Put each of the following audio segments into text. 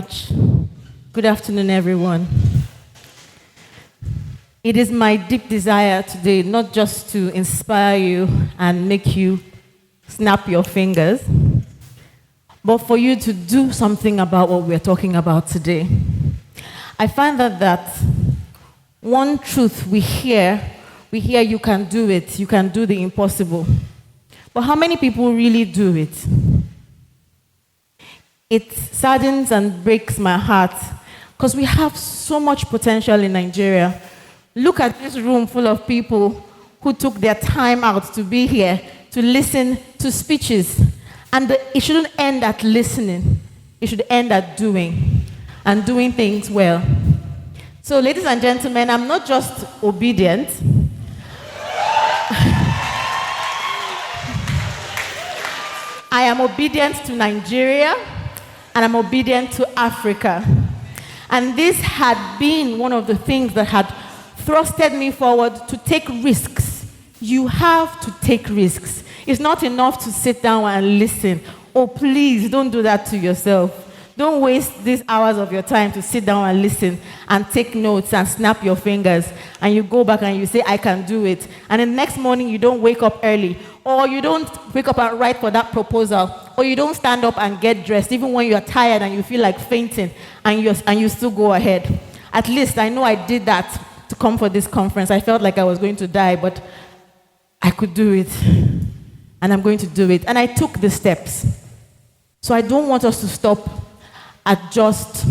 much. Good afternoon, everyone. It is my deep desire today not just to inspire you and make you snap your fingers, but for you to do something about what we're talking about today. I find that one truth we hear you can do it, you can do the impossible. But how many people really do it? It saddens and breaks my heart because we have so much potential in Nigeria. Look at this room full of people who took their time out to be here, to listen to speeches. And it shouldn't end at listening. It should end at doing, and doing things well. So, ladies and gentlemen, I'm not just obedient. I am obedient to Nigeria, and I'm obedient to Africa. And this had been one of the things that had thrusted me forward to take risks. You have to take risks. It's not enough to sit down and listen. Oh, please, don't do that to yourself. Don't waste these hours of your time to sit down and listen and take notes and snap your fingers. And you go back and you say, I can do it. And the next morning, you don't wake up early. Or you don't wake up and write for that proposal. Or you don't stand up and get dressed, even when you're tired and you feel like fainting, and you still go ahead. At least I know I did that to come for this conference. I felt like I was going to die, but I could do it. And I'm going to do it. And I took the steps. So I don't want us to stop at just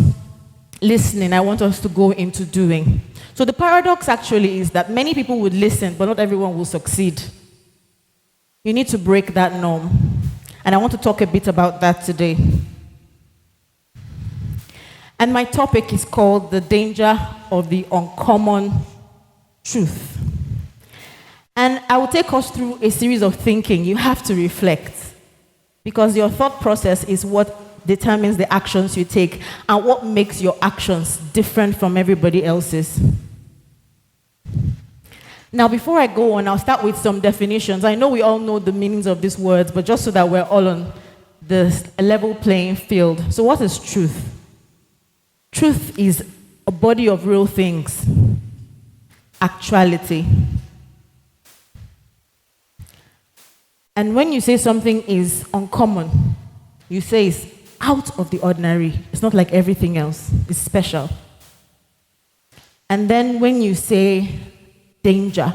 listening. I want us to go into doing. So the paradox actually is that many people would listen, but not everyone will succeed. You need to break that norm. And I want to talk a bit about that today. And my topic is called The Danger of the Uncommon Truth. And I will take us through a series of thinking. You have to reflect, because your thought process is what determines the actions you take and what makes your actions different from everybody else's. Now, before I go on, I'll start with some definitions. I know we all know the meanings of these words, but just so that we're all on the level playing field. So what is truth? Truth is a body of real things. Actuality. And when you say something is uncommon, you say it's out of the ordinary. It's not like everything else. It's special. And then when you say danger,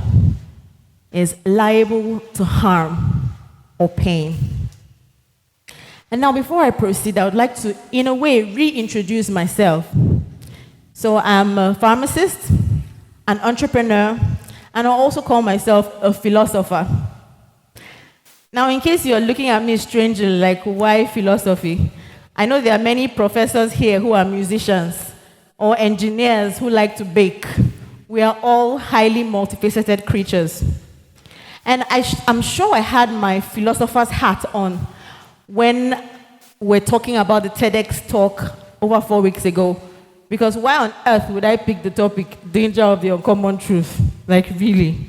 is liable to harm or pain. And now before I proceed, I would like to, in a way, reintroduce myself. So I'm a pharmacist, an entrepreneur, and I also call myself a philosopher. Now, in case you're looking at me strangely, like, why philosophy? I know there are many professors here who are musicians or engineers who like to bake. We are all highly multifaceted creatures. And I'm sure I had my philosopher's hat on when we're talking about the TEDx talk over 4 weeks ago. Because why on earth would I pick the topic, danger of the uncommon truth? Like, really?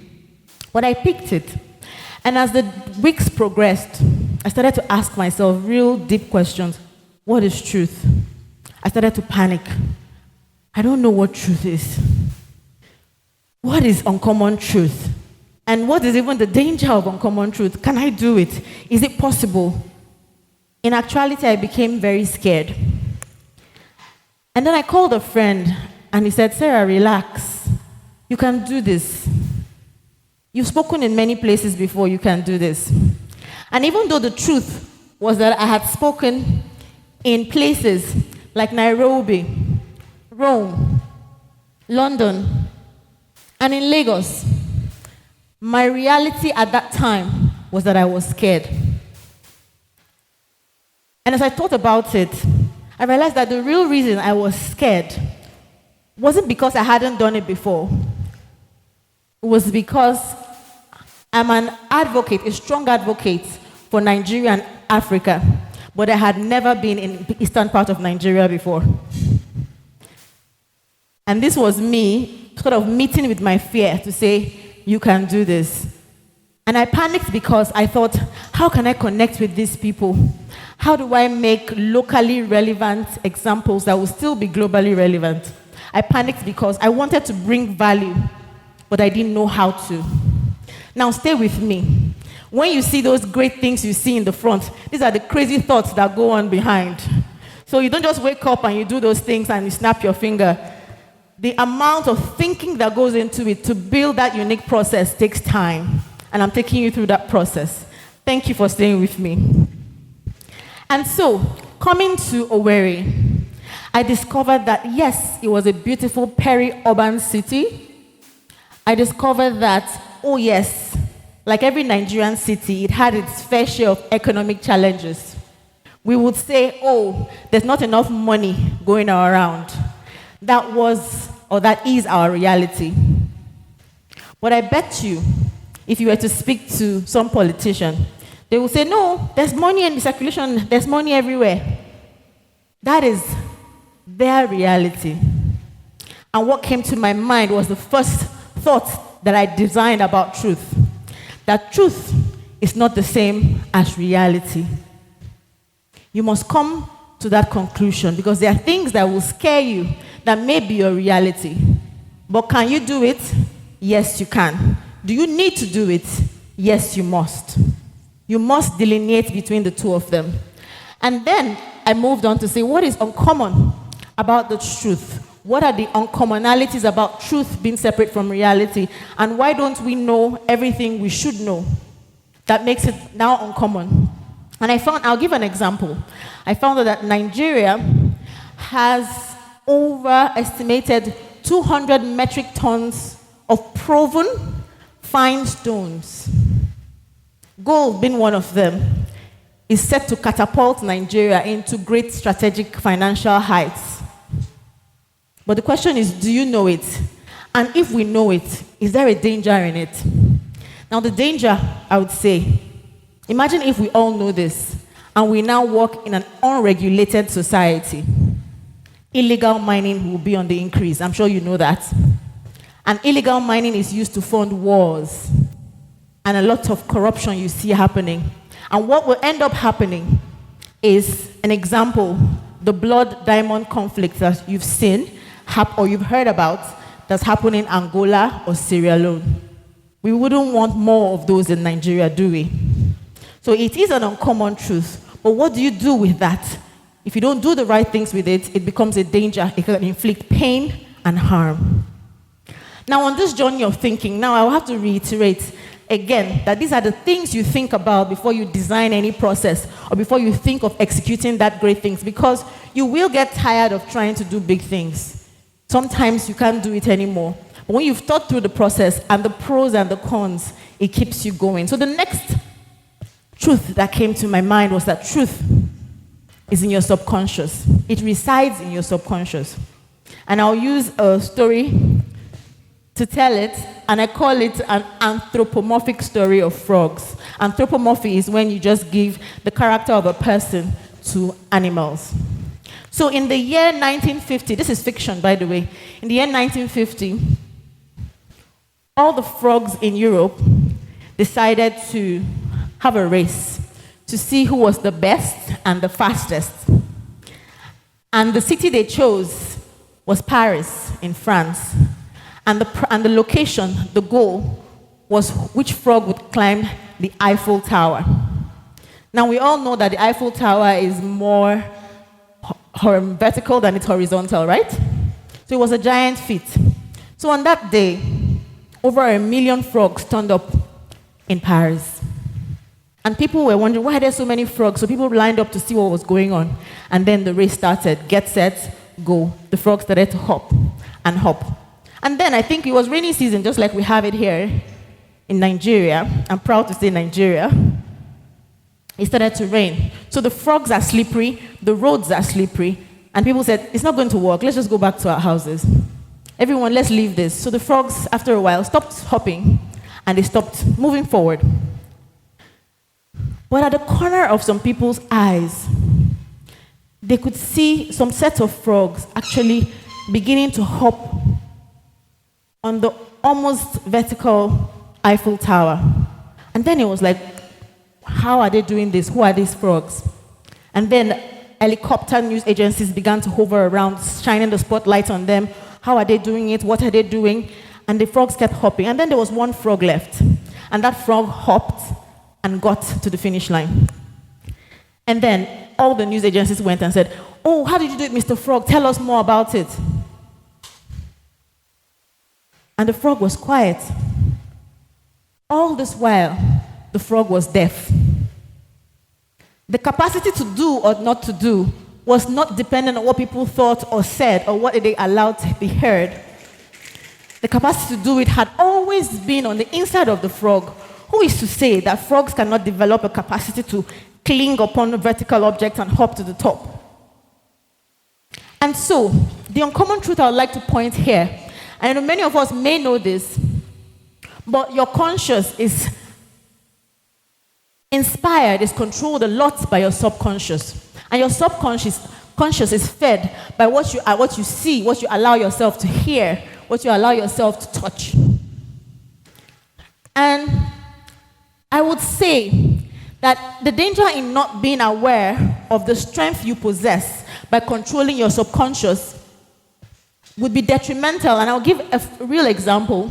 But I picked it. And as the weeks progressed, I started to ask myself real deep questions. What is truth? I started to panic. I don't know what truth is. What is uncommon truth? And what is even the danger of uncommon truth? Can I do it? Is it possible? In actuality, I became very scared. And then I called a friend, and he said, Sarah, relax. You can do this. You've spoken in many places before, you can do this. And even though the truth was that I had spoken in places like Nairobi, Rome, London, and in Lagos, my reality at that time was that I was scared. And as I thought about it, I realized that the real reason I was scared wasn't because I hadn't done it before. It was because I'm an advocate, a strong advocate for Nigeria and Africa, but I had never been in the eastern part of Nigeria before. And this was me sort of meeting with my fear to say, you can do this. And I panicked because I thought, how can I connect with these people? How do I make locally relevant examples that will still be globally relevant? I panicked because I wanted to bring value, but I didn't know how to. Now stay with me. When you see those great things you see in the front, these are the crazy thoughts that go on behind. So you don't just wake up and you do those things and you snap your finger. The amount of thinking that goes into it to build that unique process takes time. And I'm taking you through that process. Thank you for staying with me. And so, coming to Owerri, I discovered that, yes, it was a beautiful peri-urban city. I discovered that, oh yes, like every Nigerian city, it had its fair share of economic challenges. We would say, oh, there's not enough money going around. That was, or that is our reality. But I bet you, if you were to speak to some politician, they will say, no, there's money in the circulation, there's money everywhere. That is their reality. And what came to my mind was the first thought that I designed about truth. That truth is not the same as reality. You must come to that conclusion because there are things that will scare you that may be your reality. But can you do it? Yes, you can. Do you need to do it? Yes, you must. You must delineate between the two of them. And then I moved on to say, what is uncommon about the truth? What are the uncommonalities about truth being separate from reality? And why don't we know everything we should know that makes it now uncommon? And I found, I'll give an example. I found that Nigeria has overestimated 200 metric tons of proven fine stones. Gold being one of them is set to catapult Nigeria into great strategic financial heights. But the question is, do you know it? And if we know it, is there a danger in it? Now the danger, I would say, imagine if we all know this and we now work in an unregulated society. Illegal mining will be on the increase. I'm sure you know that. And illegal mining is used to fund wars and a lot of corruption you see happening. And what will end up happening is an example, the blood diamond conflict that you've seen or you've heard about that's happening in Angola or Sierra Leone. We wouldn't want more of those in Nigeria, do we? So it is an uncommon truth. But what do you do with that? If you don't do the right things with it, it becomes a danger. It can inflict pain and harm. Now, on this journey of thinking, now I'll have to reiterate again that these are the things you think about before you design any process or before you think of executing that great things, because you will get tired of trying to do big things. Sometimes you can't do it anymore. But when you've thought through the process and the pros and the cons, it keeps you going. So the next truth that came to my mind was that truth is in your subconscious. It resides in your subconscious. And I'll use a story to tell it, and I call it an anthropomorphic story of frogs. Anthropomorphy is when you just give the character of a person to animals. So in the year 1950, this is fiction, by the way. In the year 1950, all the frogs in Europe decided to have a race to see who was the best and the fastest. And the city they chose was Paris in France. And the location, the goal, was which frog would climb the Eiffel Tower. Now, we all know that the Eiffel Tower is more vertical than it's horizontal, right? So it was a giant feat. So on that day, over 1 million frogs turned up in Paris. And people were wondering, why are there so many frogs? So people lined up to see what was going on. And then the race started. Get set, go. The frogs started to hop and hop. And then I think it was rainy season, just like we have it here in Nigeria. I'm proud to say Nigeria. It started to rain. So the frogs are slippery, the roads are slippery, and people said, it's not going to work, let's just go back to our houses. Everyone, let's leave this. So the frogs, after a while, stopped hopping, and they stopped moving forward. But at the corner of some people's eyes, they could see some set of frogs actually beginning to hop on the almost vertical Eiffel Tower. And then it was like, how are they doing this? Who are these frogs? And then helicopter news agencies began to hover around, shining the spotlight on them. How are they doing it? What are they doing? And the frogs kept hopping. And then there was one frog left. And that frog hopped and got to the finish line. And then all the news agencies went and said, "Oh, how did you do it, Mr. Frog? Tell us more about it." And the frog was quiet. All this while, the frog was deaf. The capacity to do or not to do was not dependent on what people thought or said or what they allowed to be heard. The capacity to do it had always been on the inside of the frog. Who is to say that frogs cannot develop a capacity to cling upon vertical objects and hop to the top? And so, the uncommon truth I would like to point here, and I know many of us may know this, but your conscious is inspired, is controlled a lot by your subconscious. And your conscious is fed by what you see, what you allow yourself to hear, what you allow yourself to touch. And I would say that the danger in not being aware of the strength you possess by controlling your subconscious would be detrimental. And I'll give a real example.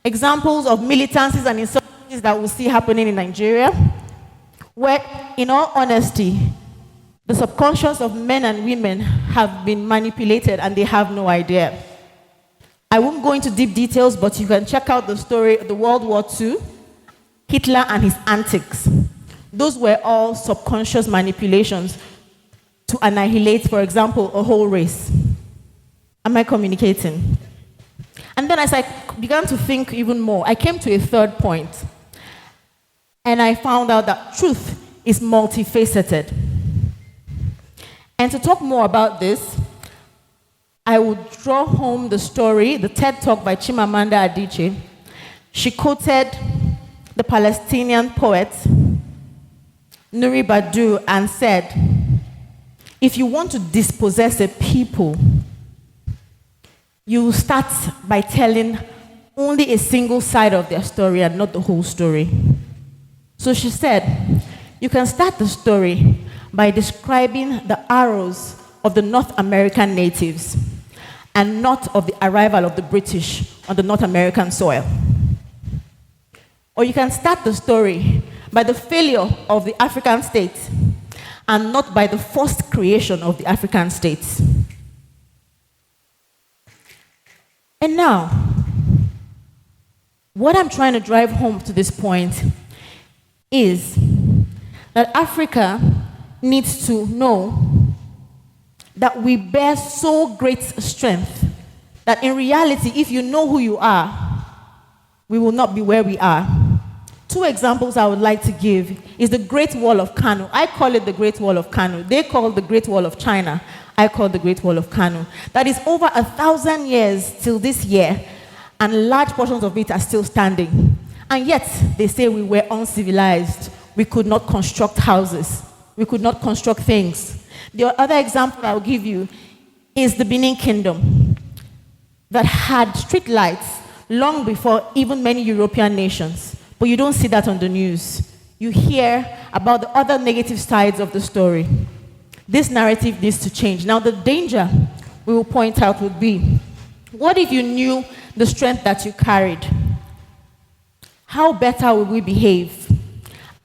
Examples of militancies and insurgencies that we see happening in Nigeria, where, in all honesty, the subconscious of men and women have been manipulated and they have no idea. I won't go into deep details, but you can check out the story of the World War II, Hitler and his antics. Those were all subconscious manipulations to annihilate, for example, a whole race. Am I communicating? And then as I began to think even more, I came to a third point. And I found out that truth is multifaceted. And to talk more about this, I would draw home the story, the TED Talk by Chimamanda Adichie. She quoted the Palestinian poet Nuri Badu and said, "If you want to dispossess a people, you start by telling only a single side of their story and not the whole story." So she said, you can start the story by describing the arrows of the North American natives and not of the arrival of the British on the North American soil. Or you can start the story by the failure of the African states and not by the forced creation of the African states. And now, what I'm trying to drive home to this point is that Africa needs to know that we bear so great strength that in reality, if you know who you are, we will not be where we are. Two examples I would like to give is the Great Wall of Kanu. I call it the Great Wall of Kanu. They call it the Great Wall of China. I call it the Great Wall of Kanu. That is over 1,000 years till this year, and large portions of it are still standing. And yet, they say we were uncivilized. We could not construct houses. We could not construct things. The other example I'll give you is the Benin Kingdom that had street lights long before even many European nations. But you don't see that on the news. You hear about the other negative sides of the story. This narrative needs to change. Now, the danger we will point out would be, what if you knew the strength that you carried? How better would we behave?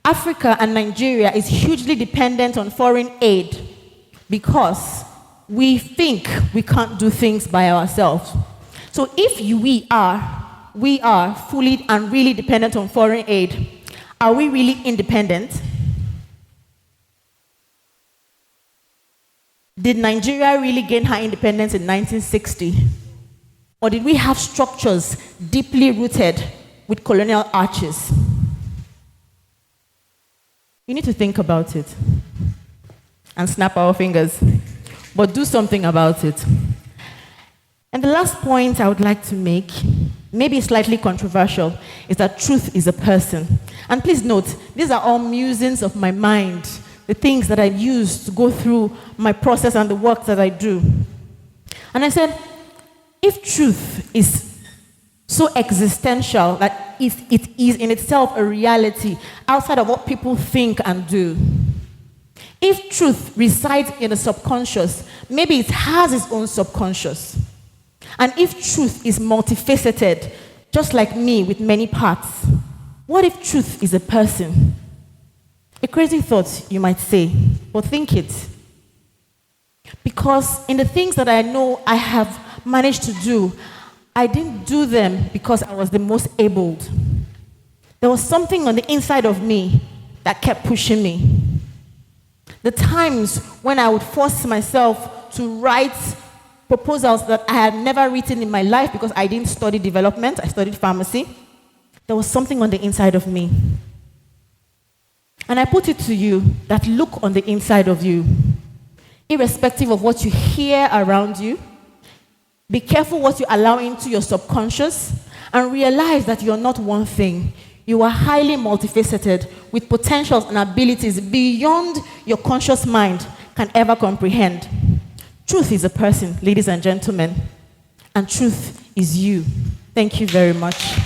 Africa and Nigeria is hugely dependent on foreign aid because we think we can't do things by ourselves. So if we are fully and really dependent on foreign aid, are we really independent? Did Nigeria really gain her independence in 1960? Or did we have structures deeply rooted with colonial arches? You need to think about it and snap our fingers, but do something about it. And the last point I would like to make, maybe slightly controversial, is that truth is a person. And please note, these are all musings of my mind, the things that I use to go through my process and the work that I do. And I said, if truth is so existential that it is in itself a reality outside of what people think and do, If truth resides in the subconscious, maybe it has its own subconscious. And if truth is multifaceted, just like me with many parts, what if truth is a person? A crazy thought, you might say, but think it. Because in the things that I know I have managed to do, I didn't do them because I was the most abled. There was something on the inside of me that kept pushing me. The times when I would force myself to write proposals that I had never written in my life because I didn't study development, I studied pharmacy, there was something on the inside of me. And I put it to you that look on the inside of you. Irrespective of what you hear around you, be careful what you allow into your subconscious, and realize that you're not one thing. You are highly multifaceted with potentials and abilities beyond your conscious mind can ever comprehend. Truth is a person, ladies and gentlemen, and truth is you. Thank you very much.